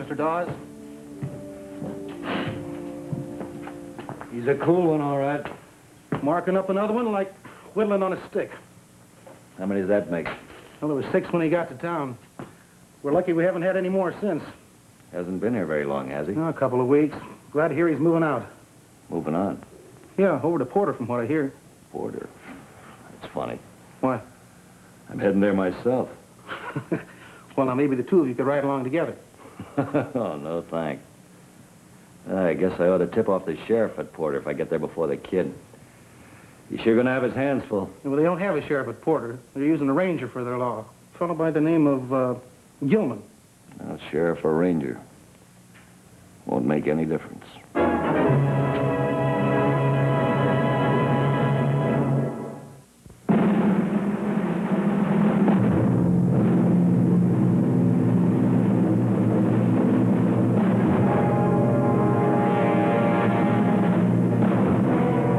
Mr. Dawes. He's a cool one, all right. Marking up another one like whittling on a stick. How many does that make? Well, there was 6 when he got to town. We're lucky we haven't had any more since. Hasn't been here very long, has he? Oh, a couple of weeks. Glad to hear he's moving out. Moving on. Yeah, over to Porter from what I hear. Porter. That's funny. What? I'm heading there myself. Well, now, maybe the two of you could ride along together. Oh, no, thanks. I guess I ought to tip off the sheriff at Porter if I get there before the kid. He's sure gonna have his hands full. Well, they don't have a sheriff at Porter. They're using a ranger for their law. A fellow by the name of, Gilman. Now, sheriff or ranger. Won't make any difference.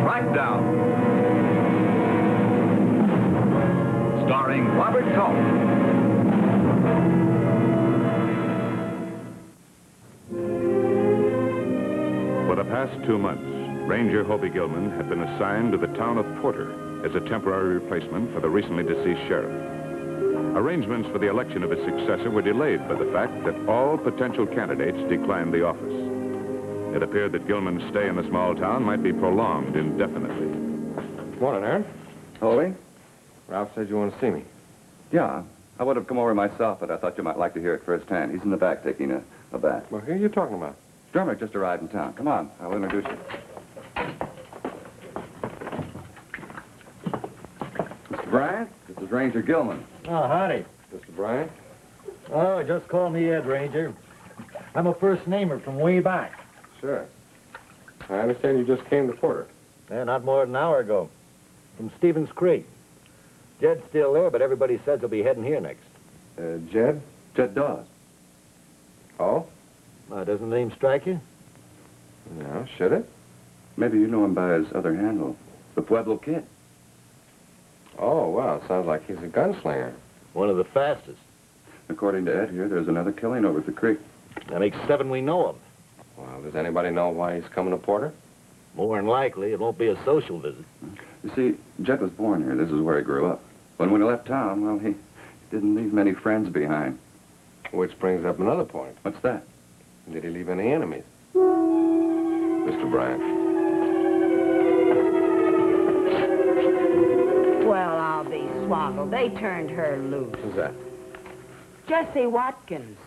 Trackdown. Starring Robert Culp. For the past 2 months, Ranger Hobie Gilman had been assigned to the town of Porter as a temporary replacement for the recently deceased sheriff. Arrangements for the election of his successor were delayed by the fact that all potential candidates declined the office. It appeared that Gilman's stay in the small town might be prolonged indefinitely. Morning, Aaron. Hobie? Ralph said you want to see me. Yeah. I would have come over myself, but I thought you might like to hear it firsthand. He's in the back taking a bath. Well, who are you talking about? Drummer just arrived in town. Come on, I'll introduce you. Mr. Bryant, this is Ranger Gilman. Oh, howdy. Mr. Bryant? Oh, just call me Ed, Ranger. I'm a first-namer from way back. Sure. I understand you just came to Porter. Yeah, not more than an hour ago. From Stevens Creek. Jed's still there, but everybody says he'll be heading here next. Jed? Jed Dawes. Oh? Doesn't the name strike you? No, should it? Maybe you know him by his other handle, the Pueblo Kid. Oh, well, it sounds like he's a gunslinger. One of the fastest. According to Ed here, there's another killing over at the creek. That makes 7 we know of. Well, does anybody know why he's coming to Porter? More than likely, it won't be a social visit. You see, Jed was born here. This is where he grew up. When he left town, well, he didn't leave many friends behind. Which brings up another point. What's that? Did he leave any enemies? Mr. Bryant. Well, I'll be swoggled. They turned her loose. Who's that? Jessie Watkins.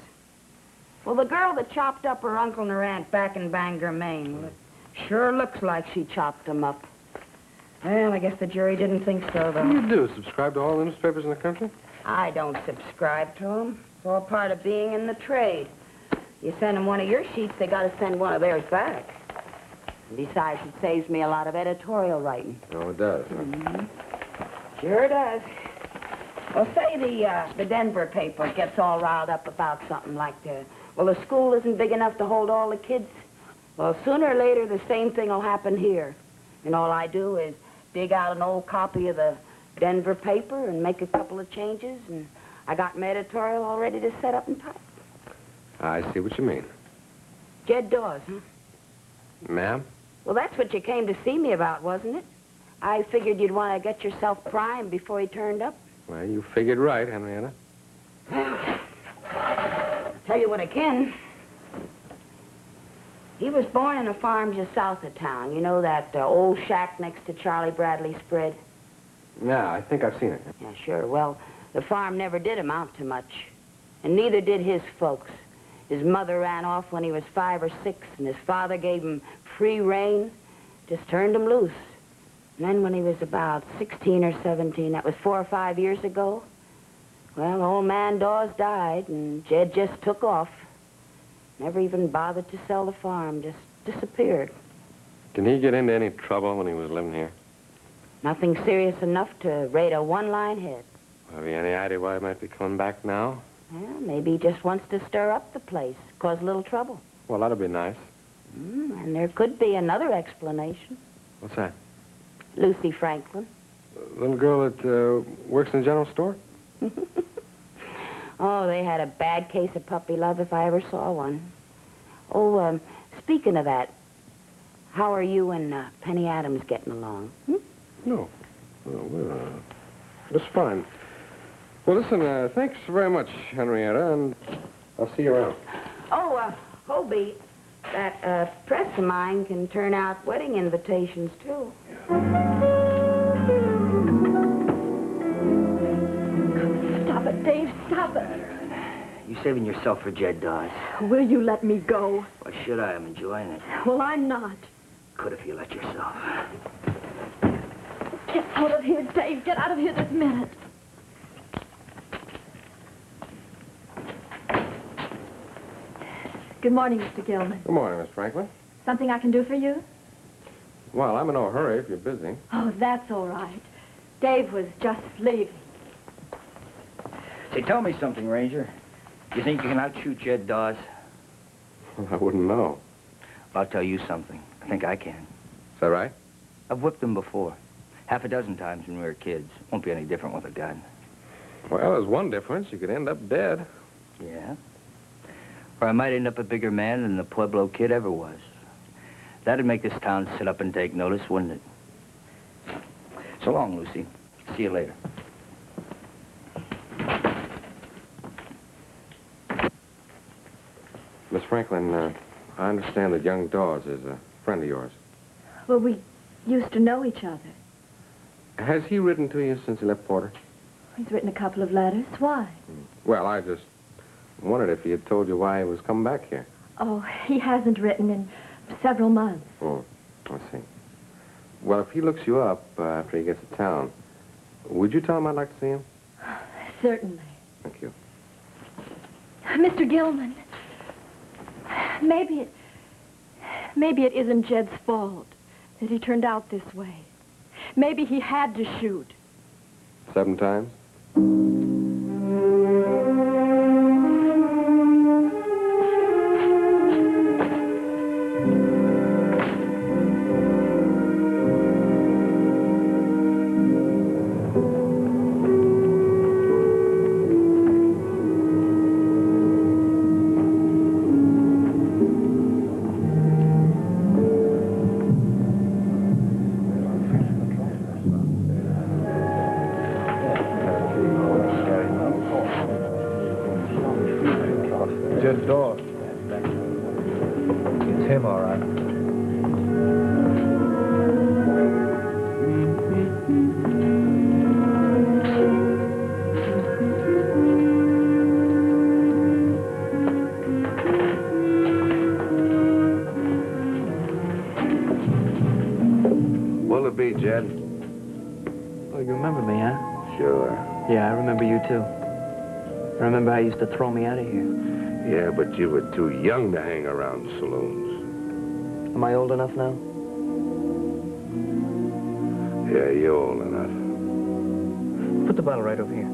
Well, the girl that chopped up her uncle and her aunt back in Bangor, Maine. Well, it sure looks like she chopped them up. Well, I guess the jury didn't think so, though. What do you do, subscribe to all the newspapers in the country? I don't subscribe to them. It's all part of being in the trade. You send them one of your sheets, they got to send one of theirs back. And besides, it saves me a lot of editorial writing. Oh, it does. Sure does. Well, say the Denver paper gets all riled up about something like the school isn't big enough to hold all the kids. Well, sooner or later, the same thing will happen here. And all I do is dig out an old copy of the Denver paper and make a couple of changes, and I got my editorial all ready to set up and type. I see what you mean. Jed Dawes, huh? Ma'am? Well, that's what you came to see me about, wasn't it? I figured you'd want to get yourself primed before he turned up. Well, you figured right, Henrietta. I'll tell you what I can. He was born in a farm just south of town. You know that old shack next to Charlie Bradley's spread? Yeah, I think I've seen it. Yeah, sure. Well, the farm never did amount to much. And neither did his folks. His mother ran off when he was 5 or 6, and his father gave him free rein, just turned him loose. And then when he was about 16 or 17, that was 4 or 5 years ago, well, old man Dawes died, and Jed just took off. Never even bothered to sell the farm, just disappeared. Did he get into any trouble when he was living here? Nothing serious enough to rate a one-line hit. Have you any idea why he might be coming back now? Well, maybe he just wants to stir up the place, cause a little trouble. Well, that'd be nice. And there could be another explanation. What's that? Lucy Franklin. The little girl that works in the general store? Oh, they had a bad case of puppy love if I ever saw one. Oh, speaking of that, how are you and Penny Adams getting along? Hmm? No. Well, just fine. Well, listen, thanks very much, Henrietta, and I'll see you around. Oh, Hobie, that press of mine can turn out wedding invitations, too. Stop it, Dave, stop it. You saving yourself for Jed Dawes. Will you let me go? Why should I? I'm enjoying it. Well, I'm not. Could if you let yourself. Get out of here, Dave. Get out of here this minute. Good morning, Mr. Gilman. Good morning, Miss Franklin. Something I can do for you? Well, I'm in no hurry if you're busy. Oh, that's all right. Dave was just leaving. Say, tell me something, Ranger. You think you can outshoot Jed Dawes? Well, I wouldn't know. I'll tell you something. I think I can. Is that right? I've whipped them before. Half a dozen times when we were kids. Won't be any different with a gun. Well, there's one difference. You could end up dead. Yeah? Or I might end up a bigger man than the Pueblo kid ever was. That'd make this town sit up and take notice, wouldn't it? So long, Lucy. See you later. Miss Franklin, I understand that young Dawes is a friend of yours. Well, we used to know each other. Has he written to you since he left Porter? He's written a couple of letters. Why? Well, I just wondered if he had told you why he was coming back here. Oh, he hasn't written in several months. Oh, I see. Well, if he looks you up after he gets to town, would you tell him I'd like to see him? Certainly. Thank you. Mr. Gilman, maybe it isn't Jed's fault that he turned out this way. Maybe he had to shoot. 7 times? Jed Dawes. It's him, all right. What'll it be, Jed? Oh, you remember me, huh? Sure. Yeah, I remember you, too. I remember how you used to throw me out of here. Yeah, but you were too young to hang around saloons. Am I old enough now? Yeah, you're old enough. Put the bottle right over here.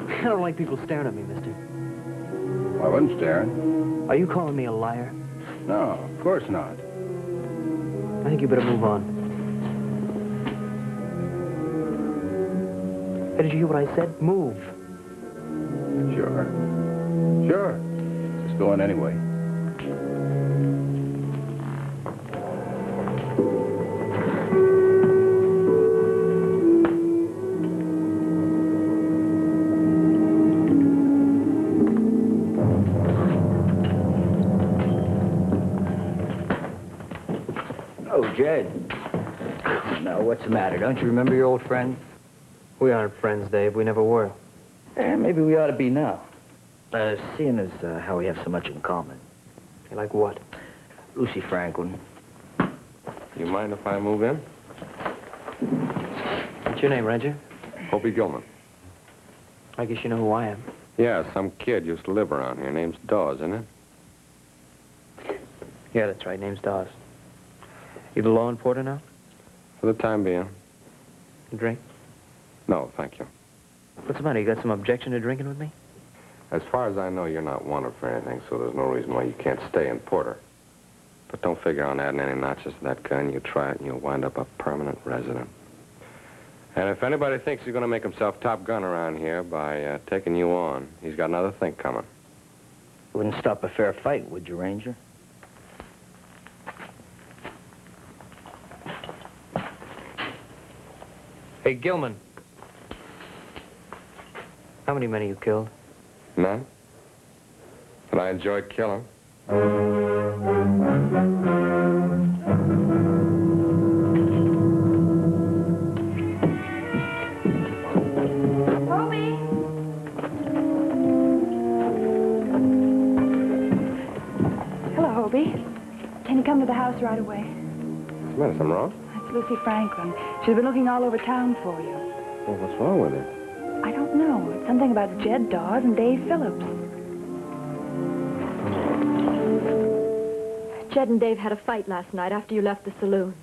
I don't like people staring at me, mister. I wasn't staring. Are you calling me a liar? No, of course not. I think you better move on. Hey, did you hear what I said? Move. Sure. Sure. Just going anyway. Jed. Now, what's the matter? Don't you remember your old friend? We aren't friends, Dave. We never were. Maybe we ought to be now. Seeing as how we have so much in common. You like what? Lucy Franklin. You mind if I move in? What's your name, Ranger? Kobe Gilman. I guess you know who I am. Yeah, some kid used to live around here. Name's Dawes, isn't it? Yeah, that's right. Name's Dawes. You the law enforcer now? For the time being. A drink? No, thank you. What's the matter? You got some objection to drinking with me? As far as I know, you're not wanted for anything, so there's no reason why you can't stay in Porter. But don't figure on adding any notches to that gun. You try it and you'll wind up a permanent resident. And if anybody thinks he's going to make himself top gun around here by taking you on, he's got another thing coming. Wouldn't stop a fair fight, would you, Ranger? Hey, Gilman. How many men have you killed? None. But I enjoyed killing. Kobe! Hello, Hobie. Can you come to the house right away? What's the matter? Something wrong? It's Lucy Franklin. She's been looking all over town for you. Well, what's wrong with her? I don't know. It's something about Jed Dawes and Dave Phillips. Jed and Dave had a fight last night after you left the saloon.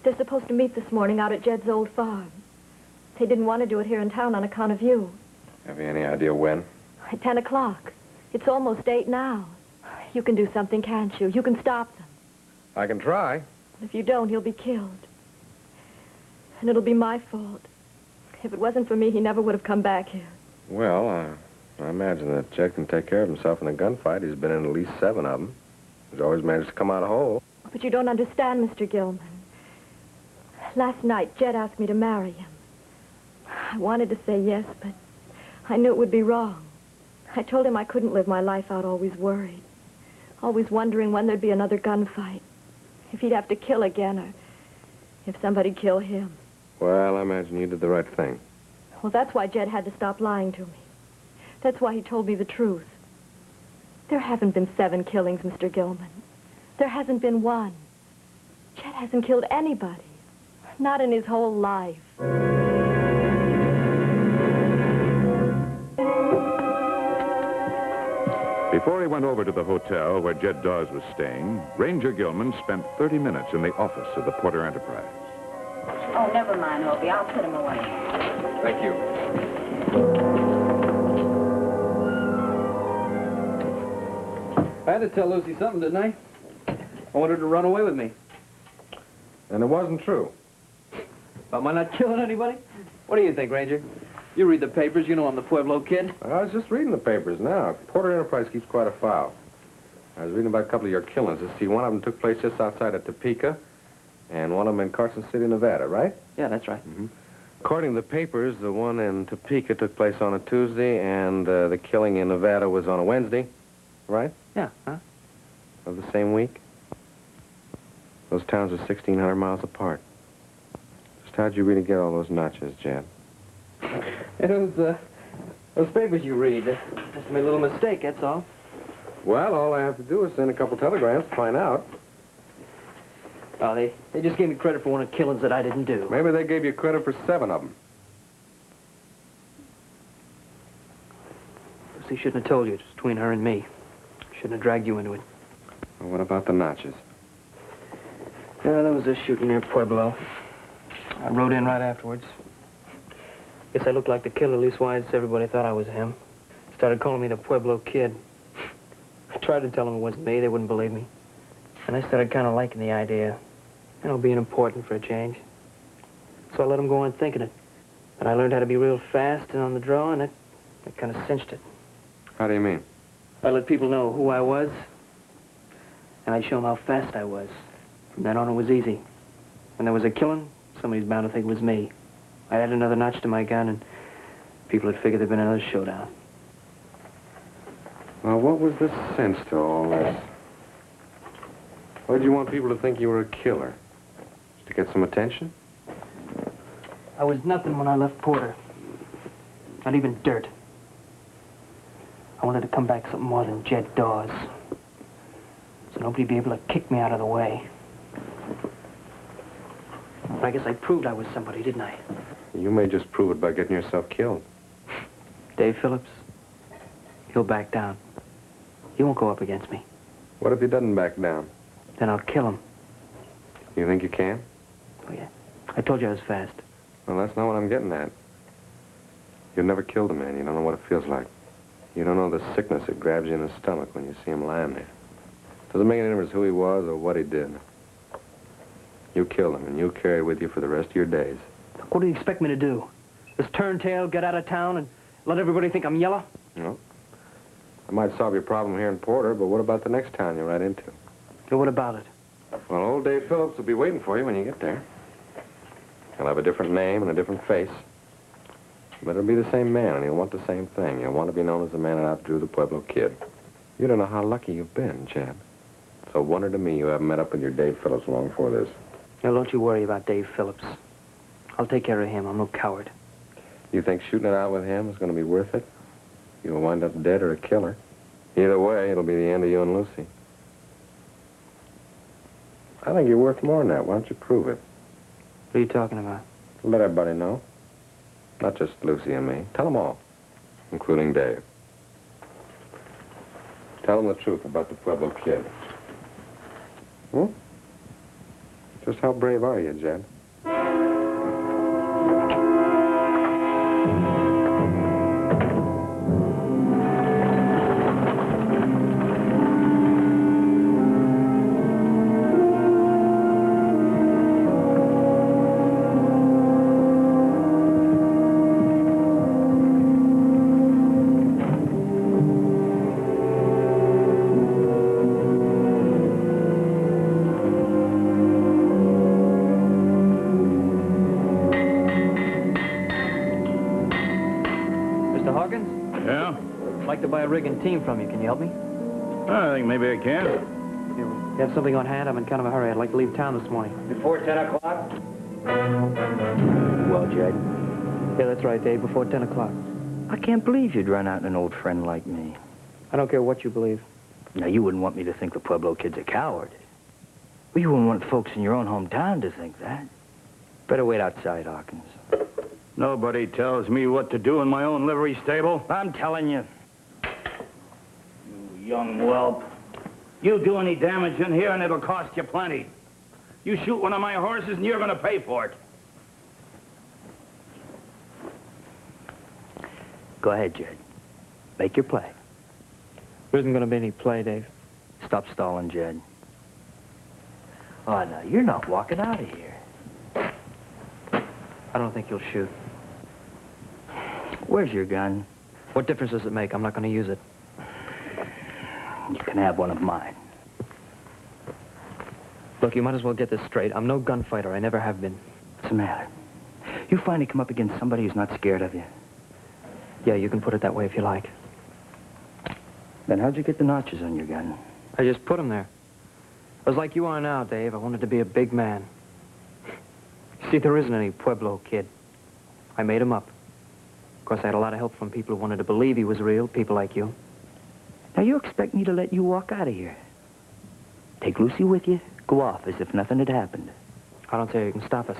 They're supposed to meet this morning out at Jed's old farm. They didn't want to do it here in town on account of you. Have you any idea when? At 10 o'clock. It's almost 8 now. You can do something, can't you? You can stop them. I can try. If you don't, he'll be killed. And it'll be my fault. If it wasn't for me, he never would have come back here. Well, I imagine that Jed can take care of himself in a gunfight. He's been in at least 7 of them. He's always managed to come out whole. But you don't understand, Mr. Gilman. Last night, Jed asked me to marry him. I wanted to say yes, but I knew it would be wrong. I told him I couldn't live my life out always worried. Always wondering when there'd be another gunfight. If he'd have to kill again, or if somebody'd kill him. Well, I imagine you did the right thing. Well, that's why Jed had to stop lying to me. That's why he told me the truth. There haven't been 7 killings, Mr. Gilman. There hasn't been one. Jed hasn't killed anybody. Not in his whole life. Before he went over to the hotel where Jed Dawes was staying, Ranger Gilman spent 30 minutes in the office of the Porter Enterprise. Oh, never mind, Opie. I'll put him away. Thank you. I had to tell Lucy something, didn't I? I wanted her to run away with me. And it wasn't true. About my not killing anybody? What do you think, Ranger? You read the papers. You know I'm the Pueblo kid. I was just reading the papers now. Porter Enterprise keeps quite a file. I was reading about a couple of your killings. Let's see, one of them took place just outside of Topeka, and one of them in Carson City, Nevada, right? Yeah, that's right. Mm-hmm. According to the papers, the one in Topeka took place on a Tuesday, and the killing in Nevada was on a Wednesday, right? Yeah, huh? Of the same week? Those towns are 1,600 miles apart. Just how'd you really get all those notches, Jed? It was, those papers you read. Just made a little mistake, that's all. Well, all I have to do is send a couple telegrams to find out. Oh, they just gave me credit for one of the killings that I didn't do. Maybe they gave you credit for 7 of them. Lucy shouldn't have told you. It's between her and me. Shouldn't have dragged you into it. Well, what about the notches? Yeah, there was a shooting near Pueblo. I rode in right afterwards. Guess I looked like the killer, leastwise everybody thought I was him. Started calling me the Pueblo Kid. I tried to tell them it wasn't me. They wouldn't believe me. And I started kind of liking the idea. You know, being important for a change. So I let them go on thinking it. But I learned how to be real fast and on the draw, and it kind of cinched it. How do you mean? I let people know who I was, and I'd show them how fast I was. From then on, it was easy. When there was a killing, somebody's bound to think it was me. I added another notch to my gun, and people would figure there'd been another showdown. Well, what was the sense to all this? Why did you want people to think you were a killer? Just to get some attention? I was nothing when I left Porter. Not even dirt. I wanted to come back something more than Jed Dawes. So nobody'd be able to kick me out of the way. But I guess I proved I was somebody, didn't I? You may just prove it by getting yourself killed. Dave Phillips, he'll back down. He won't go up against me. What if he doesn't back down? Then I'll kill him. You think you can? Oh, yeah. I told you I was fast. Well, that's not what I'm getting at. You've never killed a man. You don't know what it feels like. You don't know the sickness that grabs you in the stomach when you see him lying there. Doesn't make any difference who he was or what he did. You killed him, and you'll carry it with you for the rest of your days. What do you expect me to do? Just turn tail, get out of town, and let everybody think I'm yellow? No. I might solve your problem here in Porter, but what about the next town you ride into? So what about it? Well, old Dave Phillips will be waiting for you when you get there. He'll have a different name and a different face. But it'll be the same man, and he'll want the same thing. He'll want to be known as the man that outdrew the Pueblo Kid. You don't know how lucky you've been, Chad. It's a wonder to me you haven't met up with your Dave Phillips long before this. Now, don't you worry about Dave Phillips. I'll take care of him. I'm no coward. You think shooting it out with him is going to be worth it? You'll wind up dead or a killer. Either way, it'll be the end of you and Lucy. I think you're worth more than that. Why don't you prove it? What are you talking about? Let everybody know. Not just Lucy and me. Tell them all, including Dave. Tell them the truth about the Pueblo Kid. Hmm? Just how brave are you, Jed? Rigging team from you. Can you help me? I think maybe I can. You have something on hand? I'm in kind of a hurry. I'd like to leave town this morning. Before 10 o'clock? Well, Jed? Yeah, that's right, Dave. Before 10 o'clock. I can't believe you'd run out on an old friend like me. I don't care what you believe. Now, you wouldn't want me to think the Pueblo Kid's a coward. Well, you wouldn't want folks in your own hometown to think that. Better wait outside, Hawkins. Nobody tells me what to do in my own livery stable. I'm telling you. Young whelp. You do any damage in here and it'll cost you plenty. You shoot one of my horses and you're going to pay for it. Go ahead, Jed. Make your play. There isn't going to be any play, Dave. Stop stalling, Jed. Oh, no, you're not walking out of here. I don't think you'll shoot. Where's your gun? What difference does it make? I'm not going to use it. You can have one of mine. Look, you might as well get this straight. I'm no gunfighter. I never have been. What's the matter? You finally come up against somebody who's not scared of you. Yeah, you can put it that way if you like. Then how'd you get the notches on your gun? I just put them there. I was like you are now, Dave. I wanted to be a big man. See, there isn't any Pueblo Kid. I made him up. Of course, I had a lot of help from people who wanted to believe he was real, people like you. Now, you expect me to let you walk out of here? Take Lucy with you, go off as if nothing had happened. I don't say you can stop us.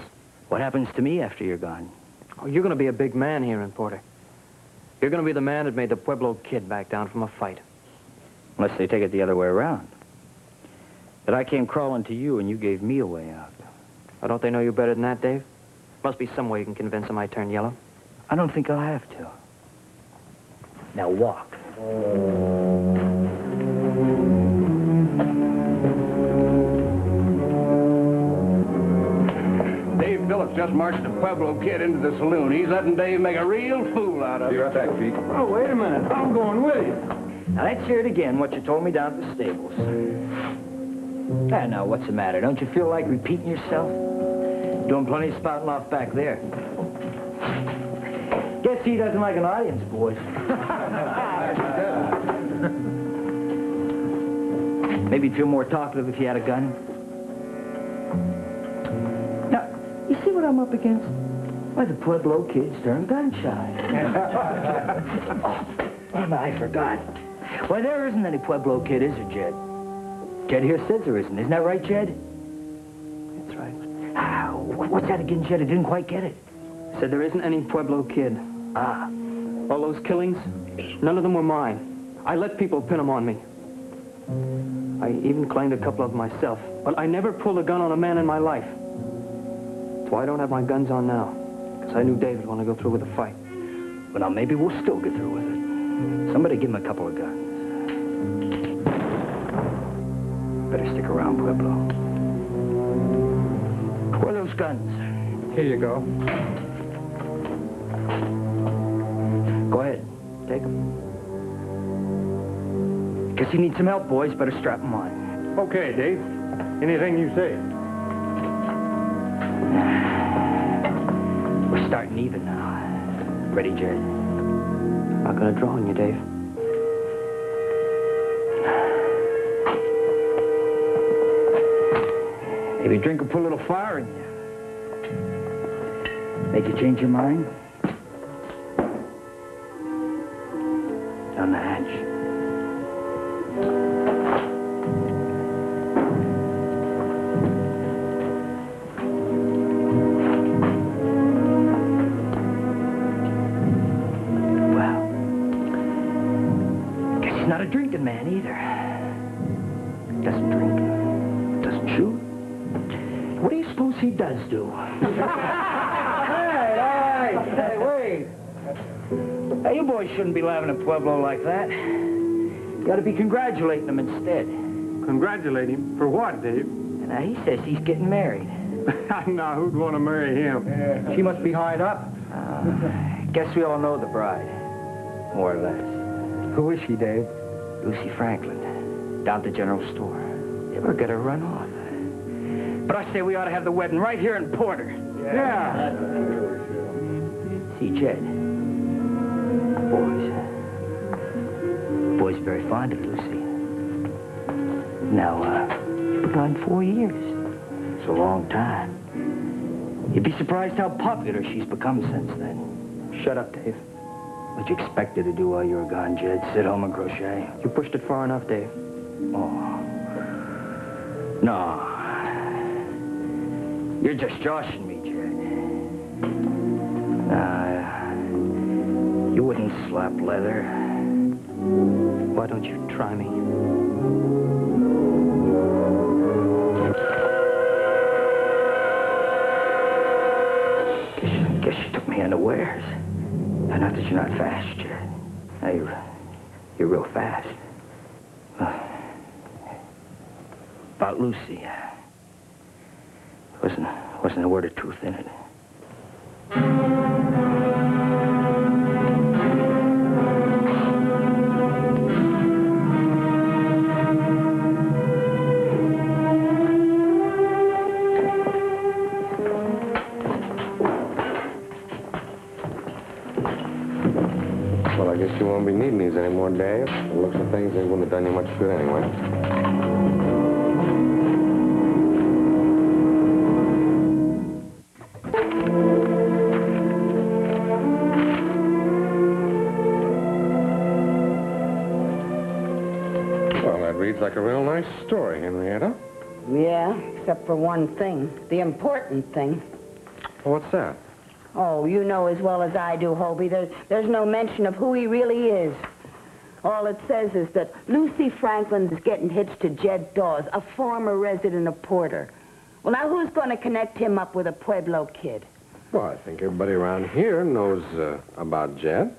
What happens to me after you're gone? Oh, you're going to be a big man here in Porter. You're going to be the man that made the Pueblo Kid back down from a fight. Unless they take it the other way around. That I came crawling to you and you gave me a way out. Oh, don't they know you better than that, Dave? Must be some way you can convince them I turned yellow. I don't think I'll have to. Now walk. Dave Phillips just marched the Pueblo Kid into the saloon. He's letting Dave make a real fool out of him. Be right back, Pete. Oh, wait a minute. I'm going with you. Now, let's hear it again, what you told me down at the stables. Ah, now, what's the matter? Don't you feel like repeating yourself? Doing plenty of spouting off back there. Guess he doesn't like an audience, boys. Maybe you'd feel more talkative if you had a gun. Now, you see what I'm up against? Why, the Pueblo Kid's turned gun-shy. Oh, I forgot. Why, there isn't any Pueblo Kid, is there, Jed? Jed here says there isn't. Isn't that right, Jed? That's right. Ah, what's that again, Jed? I didn't quite get it. I said there isn't any Pueblo Kid. Ah. All those killings, none of them were mine. I let people pin them on me. I even claimed a couple of them myself. But I never pulled a gun on a man in my life. That's why I don't have my guns on now. Because I knew David would want to go through with the fight. Well, now, maybe we'll still get through with it. Somebody give him a couple of guns. Better stick around, Pueblo. Where are those guns? Here you go. Go ahead. Take them. Guess you need some help, boys. Better strap them on. Okay, Dave. Anything you say. We're starting even now. Ready, Jed? Not gonna draw on you, Dave. Maybe a drink will put a little fire in you. Make you change your mind? Down the hatch. Not a drinking man, either. Doesn't drink. Doesn't shoot. What do you suppose he does do? Hey, wait. Hey, you boys shouldn't be laughing at Pueblo like that. You ought to be congratulating him instead. Congratulate him? For what, Dave? Now, he says he's getting married. Now, who'd want to marry him? She must be hard up. Guess we all know the bride. More or less. Who is she, Dave? Lucy Franklin, down at the general store. They were gonna run off. But I say we ought to have the wedding right here in Porter. Yeah. See, Jed. Boys are very fond of Lucy. Now, you've been gone 4 years. It's a long time. You'd be surprised how popular she's become since then. Shut up, Dave. What you expected to do while you were gone, Jed? Sit home and crochet? You pushed it far enough, Dave. Oh. No. You're just joshing me, Jed. You wouldn't slap leather. Why don't you try me? Guess you took me unawares. Not that you're not fast, Jed. Now, you're real fast. About Lucy, wasn't a word of truth in it. Well, I guess you won't be needing these anymore, Dave. The looks of things, they wouldn't have done you much good anyway. Well, that reads like a real nice story, Henrietta. Yeah, except for one thing. The important thing. What's that? Oh, you know as well as I do, Hobie. There's no mention of who he really is. All it says is that Lucy Franklin's getting hitched to Jed Dawes, a former resident of Porter. Well, now who's going to connect him up with a Pueblo kid? Well, I think everybody around here knows about Jed.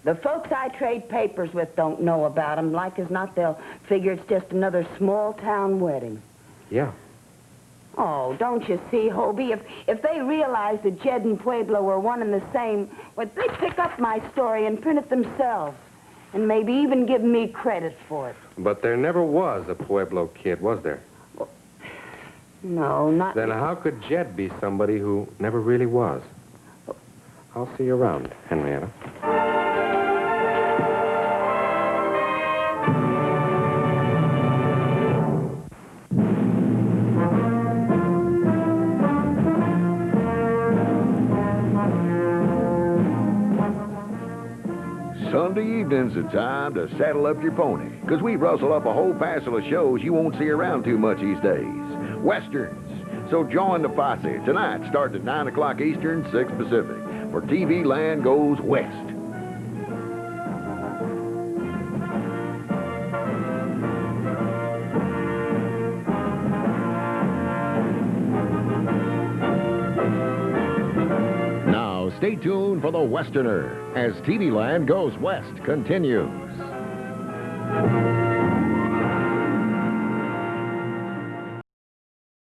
The folks I trade papers with don't know about him. Like as not, they'll figure it's just another small-town wedding. Yeah. Oh, don't you see, Hobie? If they realized that Jed and Pueblo were one and the same, well, they'd pick up my story and print it themselves. And maybe even give me credit for it. But there never was a Pueblo kid, was there? Well, no, not... Then how could Jed be somebody who never really was? I'll see you around, Henrietta. Sunday evening's the time to saddle up your pony, because we rustle up a whole passel of shows you won't see around too much these days. Westerns. So join the posse tonight, starting at 9 o'clock Eastern, 6 Pacific, for TV Land Goes West. stay tuned for The Westerner as TV Land Goes West continues.